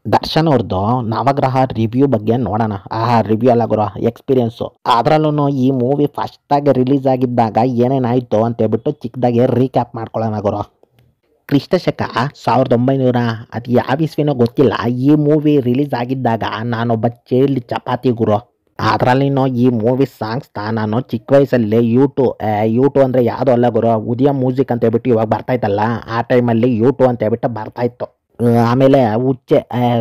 ದರ್ಶನ್ ಅವ್ರದ್ದು ನವಗ್ರಹ ರಿವ್ಯೂ ಬಗ್ಗೆ ನೋಡೋಣ. ರಿವ್ಯೂ ಅಲ್ಲ ಗುರು, ಎಕ್ಸ್ಪೀರಿಯನ್ಸು. ಅದರಲ್ಲೂ ಈ ಮೂವಿ ಫಸ್ಟಾಗಿ ರಿಲೀಸ್ ಆಗಿದ್ದಾಗ ಏನೇನಾಯಿತು ಅಂತೇಳ್ಬಿಟ್ಟು ಚಿಕ್ಕದಾಗಿ ರೀಕ್ಯಾಪ್ ಮಾಡ್ಕೊಳ್ಳೋಣ ಗುರು. ಕ್ರಿಸ್ತಶಕ 1900 ಅದು ಯಾವ ಇಸ್ವಿನೋ ಗೊತ್ತಿಲ್ಲ. ಈ ಮೂವಿ ರಿಲೀಸ್ ಆಗಿದ್ದಾಗ ನಾನೊಬ್ಬ ಚೈಲ್ಡ್ ಚಪಾತಿ ಗುರು. ಅದರಲ್ಲಿನೋ ಈ ಮೂವಿ ಸಾಂಗ್ಸ್ನ ನಾನು ಚಿಕ್ಕ ವಯಸ್ಸಲ್ಲಿ ಯೂಟು ಅಂದರೆ ಯಾವುದೋ ಅಲ್ಲ ಗುರು, ಉದಯ ಮ್ಯೂಸಿಕ್ ಅಂತ ಹೇಳ್ಬಿಟ್ಟು ಇವಾಗ ಬರ್ತಾಯಿತ್ತಲ್ಲ, ಆ ಟೈಮಲ್ಲಿ ಯೂಟು ಅಂತ ಹೇಳ್ಬಿಟ್ಟು ಬರ್ತಾಯಿತ್ತು. ಆಮೇಲೆ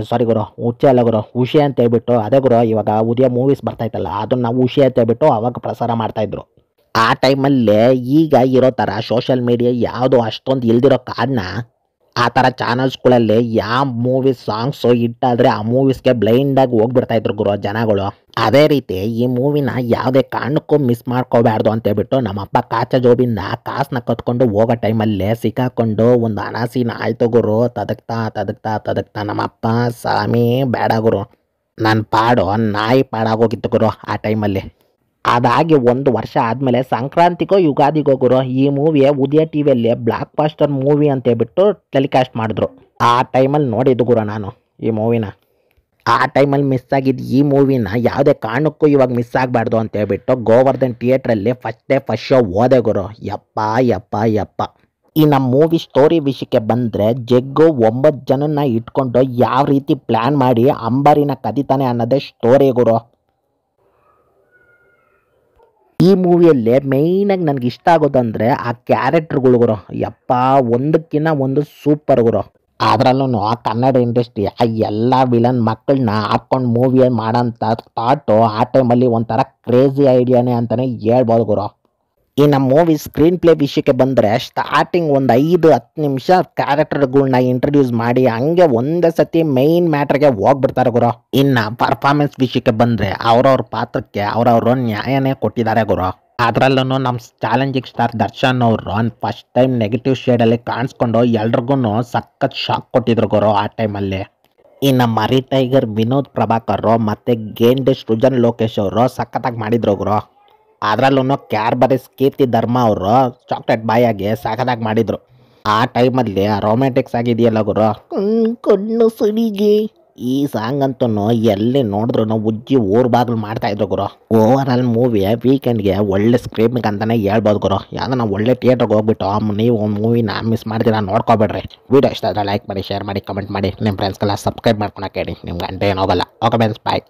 ಸಾರಿ ಗುರು, ಹುಚ್ಚೆ ಅಲ್ಲ ಗುರು, ಹುಷಿ ಅಂತ ಹೇಳ್ಬಿಟ್ಟು, ಅದೇ ಗುರು ಇವಾಗ ಉದಯ ಮೂವೀಸ್ ಬರ್ತಾಯಿತ್ತಲ್ಲ ಅದನ್ನು ನಾವು ಹುಷಿ ಅಂತ ಹೇಳ್ಬಿಟ್ಟು ಅವಾಗ ಪ್ರಸಾರ ಮಾಡ್ತಾಯಿದ್ರು. ಆ ಟೈಮಲ್ಲೇ ಈಗ ಇರೋ ಥರ ಸೋಷಿಯಲ್ ಮೀಡಿಯಾ ಯಾವುದು ಅಷ್ಟೊಂದು ಇಲ್ದಿರೋ ಕಾರಣ ಆ ಥರ ಚಾನಲ್ಸ್ಗಳಲ್ಲಿ ಯಾವ ಮೂವೀಸ್ ಸಾಂಗ್ಸು ಹಿಟ್ಟಾದರೆ ಆ ಮೂವೀಸ್ಗೆ ಬ್ಲೈಂಡಾಗಿ ಹೋಗ್ಬಿಡ್ತಾಯಿದ್ರು ಗುರು ಜನಗಳು. ಅದೇ ರೀತಿ ಈ ಮೂವಿನ ಯಾವುದೇ ಕಾರಣಕ್ಕೂ ಮಿಸ್ ಮಾಡ್ಕೋಬಾರ್ದು ಅಂತೇಳ್ಬಿಟ್ಟು ನಮ್ಮಪ್ಪ ಕಾಚ ಜೋಬಿಂದ ಕಾಸನ್ನ ಕತ್ಕೊಂಡು ಹೋಗೋ ಟೈಮಲ್ಲೇ ಸಿಕ್ಕಾಕೊಂಡು ಒಂದು ಅನಾಸಿನ ಆಯ್ತು ಗುರು. ತದಕ್ತಾ ನಮ್ಮಪ್ಪ ಸಾಮಿ ಬೇಡ ಗುರು, ನನ್ನ ಪಾಡು ನಾಯಿ ಪಾಡಾಗೋಗಿತ್ತು ಗುರು ಆ ಟೈಮಲ್ಲಿ. ಅದಾಗಿ 1 ವರ್ಷ ಆದಮೇಲೆ ಸಂಕ್ರಾಂತಿಗೋ ಯುಗಾದಿಗೋ ಗುರು ಈ ಮೂವಿಯ ಉದಯ ಟಿ ವಿಯಲ್ಲಿ ಬ್ಲಾಕ್ ಬಾಸ್ಟರ್ ಮೂವಿ ಅಂತೇಳ್ಬಿಟ್ಟು ಟೆಲಿಕಾಸ್ಟ್ ಮಾಡಿದ್ರು. ಆ ಟೈಮಲ್ಲಿ ನೋಡಿದ್ದು ಗುರು ನಾನು ಈ ಮೂವಿನ. ಆ ಟೈಮಲ್ಲಿ ಮಿಸ್ ಆಗಿದ್ದು ಈ ಮೂವಿನ ಯಾವುದೇ ಕಾರಣಕ್ಕೂ ಇವಾಗ ಮಿಸ್ ಆಗಬಾರ್ದು ಅಂತೇಳ್ಬಿಟ್ಟು ಗೋವರ್ಧನ್ ಥಿಯೇಟ್ರಲ್ಲಿ ಫಸ್ಟ್ ಶೋ ಹೋದೆ ಗುರು. ಯಪ್ಪ. ಈ ನಮ್ಮ ಮೂವಿ ಸ್ಟೋರಿ ವಿಷಯಕ್ಕೆ ಬಂದರೆ, ಜಗ್ಗು 9 ಜನನ್ನ ಇಟ್ಕೊಂಡು ಯಾವ ರೀತಿ ಪ್ಲ್ಯಾನ್ ಮಾಡಿ ಅಂಬಾರಿನ ಕದಿತಾನೆ ಅನ್ನೋದೇ ಸ್ಟೋರಿ ಗುರು. ಈ ಮೂವಿಯಲ್ಲಿ ಮೇಯ್ನಾಗಿ ನನಗೆ ಇಷ್ಟ ಆಗೋದಂದರೆ ಆ ಕ್ಯಾರೆಕ್ಟರ್ಗಳು ಗುರು. ಒಂದಕ್ಕಿಂತ ಒಂದು ಸೂಪರ್ ಗುರು. ಅದರಲ್ಲೂ ಕನ್ನಡ ಇಂಡಸ್ಟ್ರಿ ಆ ಎಲ್ಲ ವಿಲನ್ ಮಕ್ಕಳನ್ನ ಹಾಕ್ಕೊಂಡು ಮೂವಿ ಮಾಡೋಂಥ ಥಾಟು ಆ ಟೈಮಲ್ಲಿ ಒಂಥರ ಕ್ರೇಜಿ ಐಡಿಯಾನೇ ಅಂತಲೇ ಹೇಳ್ಬೋದು ಗುರು. ಈ ನಮ್ಮ ಮೂವಿ ಸ್ಕ್ರೀನ್ ಪ್ಲೇ ವಿಷಯಕ್ಕೆ ಬಂದರೆ, ಸ್ಟಾರ್ಟಿಂಗ್ ಒಂದು 5-10 ನಿಮಿಷ ಕ್ಯಾರೆಕ್ಟರ್ಗಳನ್ನ ಇಂಟ್ರಡ್ಯೂಸ್ ಮಾಡಿ ಹಂಗೆ ಒಂದೇ ಸತಿ ಮೇಯ್ನ್ ಮ್ಯಾಟ್ರಿಗೆ ಹೋಗ್ಬಿಡ್ತಾರೆ ಗುರು. ಇನ್ನು ಪರ್ಫಾರ್ಮೆನ್ಸ್ ವಿಷಯಕ್ಕೆ ಬಂದರೆ ಅವ್ರವ್ರ ಪಾತ್ರಕ್ಕೆ ಅವ್ರವ್ರ ನ್ಯಾಯನೇ ಕೊಟ್ಟಿದ್ದಾರೆ ಗುರು. ಅದರಲ್ಲೂ ನಮ್ಮ ಚಾಲೆಂಜಿಂಗ್ ಸ್ಟಾರ್ ದರ್ಶನ್ ಅವರು ಫಸ್ಟ್ ಟೈಮ್ ನೆಗೆಟಿವ್ ಶೇಡಲ್ಲಿ ಕಾಣಿಸ್ಕೊಂಡು ಎಲ್ರಿಗೂ ಸಖತ್ ಶಾಕ್ ಕೊಟ್ಟಿದ್ರು ಗುರು ಆ ಟೈಮಲ್ಲಿ. ಇನ್ನು ಮರಿ ಟೈಗರ್ ವಿನೋದ್ ಪ್ರಭಾಕರ್ ಮತ್ತು ಗೇಂಡೆ ಸೃಜನ್ ಲೋಕೇಶ್ ಅವರು ಸಖತ್ತಾಗಿ ಮಾಡಿದ್ರು ಗುರು. ಅದರಲ್ಲೂ ಕ್ಯಾರ್ಬರೀಸ್ ಕೀರ್ತಿ ಧರ್ಮ ಅವರು ಚಾಕ್ಲೇಟ್ ಬಾಯಾಗಿ ಸಖತ್ತಾಗಿ ಮಾಡಿದರು. ಆ ಟೈಮಲ್ಲಿ ರೊಮ್ಯಾಂಟಿಕ್ಸ್ ಆಗಿದೆಯಲ್ಲ ಗುರು, ಕಣ್ಣು ಸುಳಿಗೆ ಈ ಸಾಂಗ್ ಅಂತೂ ಎಲ್ಲಿ ನೋಡಿದ್ರು ಉಜ್ಜಿ ಬಾಗಿಲು ಮಾಡ್ತಾಯಿದ್ರು ಗುರು. ಓವರ್ ಆಲ್ ಮೂವಿ ವೀಕೆಂಡ್ಗೆ ಒಳ್ಳೆ ಸ್ಕ್ರೀಮಿಂಗ್ ಅಂತಲೇ ಹೇಳ್ಬೋದು ಗುರು. ಯಾವ್ದನ್ನ ಒಳ್ಳೆ ಥಿಯೇಟ್ರಿಗೆ ಹೋಗ್ಬಿಟ್ಟು ನೀವು ಮೂವಿನ ಮಿಸ್ ಮಾಡ್ತೀರಾ ನೋಡ್ಕೊಬೇಡ್ರಿ. ವೀಡಿಯೋ ಇಷ್ಟ ಆದರೆ ಲೈಕ್ ಮಾಡಿ, ಶೇರ್ ಮಾಡಿ, ಕಮೆಂಟ್ ಮಾಡಿ, ನಿಮ್ಮ ಫ್ರೆಂಡ್ಸ್ಗೆಲ್ಲ ಸಬ್ಸ್ಕ್ರೈಬ್ ಮಾಡ್ಕೊಳಕ್ಕೆ ಹೇಳಿ. ನಿಮ್ಮ ಗಂಟೆ ಏನೋಗಲ್ಲ. ಓಕೆ ಫ್ರೆಂಡ್ಸ್, ಬಾಯ್.